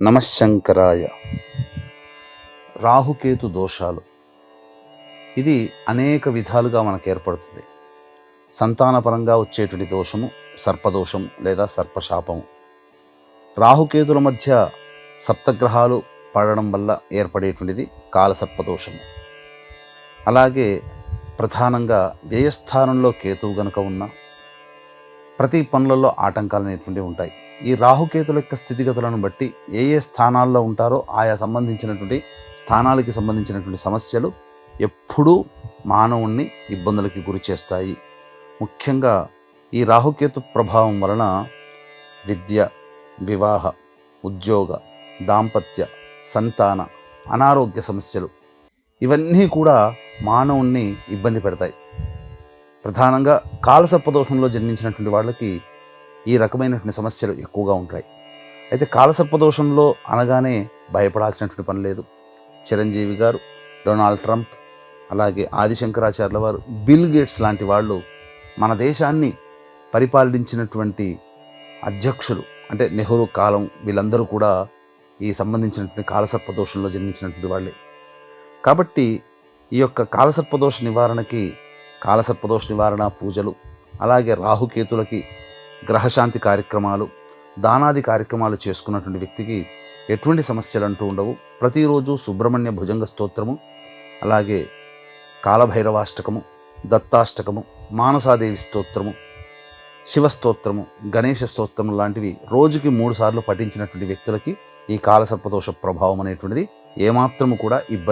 నమశంకరాయ. రాహుకేతు దోషాలు, ఇది అనేక విధాలుగా మనకు ఏర్పడుతుంది. సంతానపరంగా వచ్చేటువంటి దోషము సర్పదోషం లేదా సర్పశాపము. రాహుకేతుల మధ్య సప్తగ్రహాలు పడడం వల్ల ఏర్పడేటువంటిది కాలసర్పదోషము. అలాగే ప్రధానంగా వ్యయస్థానంలో కేతువు గనుక ఉన్న ప్రతి పనులలో ఆటంకాలు అనేటువంటివి ఉంటాయి. ఈ రాహుకేతుల యొక్క స్థితిగతులను బట్టి ఏ ఏ స్థానాల్లో ఉంటారో ఆయా సంబంధించినటువంటి స్థానాలకి సంబంధించినటువంటి సమస్యలు ఎప్పుడూ మానవుణ్ణి ఇబ్బందులకి గురి చేస్తాయి. ముఖ్యంగా ఈ రాహుకేతు ప్రభావం వలన విద్య, వివాహ, ఉద్యోగ, దాంపత్య, సంతాన, అనారోగ్య సమస్యలు ఇవన్నీ కూడా మానవుణ్ణి ఇబ్బంది పెడతాయి. ప్రధానంగా కాలసర్పదోషంలో జన్మించినటువంటి వాళ్ళకి ఈ రకమైనటువంటి సమస్యలు ఎక్కువగా ఉంటాయి. అయితే కాలసర్పదోషంలో అనగానే భయపడాల్సినటువంటి పని లేదు. చిరంజీవి గారు, డొనాల్డ్ ట్రంప్, అలాగే ఆదిశంకరాచార్యుల వారు, బిల్ గేట్స్ లాంటి వాళ్ళు మన దేశాన్ని పరిపాలించినటువంటి అధ్యక్షులు, అంటే నెహ్రూ కాలం, వీళ్ళందరూ కూడా ఈ సంబంధించినటువంటి కాలసర్పదోషంలో జన్మించినటువంటి వాళ్ళే. కాబట్టి ఈ యొక్క కాలసర్పదోష నివారణకి కాలసర్పదోష నివారణ పూజలు, అలాగే రాహుకేతులకి గ్రహశాంతి కార్యక్రమాలు, దానాది కార్యక్రమాలు చేసుకున్నటువంటి వ్యక్తికి ఎటువంటి సమస్యలు అంటూ ఉండవు. ప్రతిరోజు సుబ్రహ్మణ్య భుజంగ స్తోత్రము, అలాగే కాలభైరవాష్టకము, దత్తాష్టకము, మానసాదేవి స్తోత్రము, శివస్తోత్రము, గణేష స్తోత్రము లాంటివి రోజుకి 3 సార్లు పఠించినటువంటి వ్యక్తులకి ఈ కాలసర్పదోష ప్రభావం అనేటువంటిది ఏమాత్రము కూడా ఇబ్బంది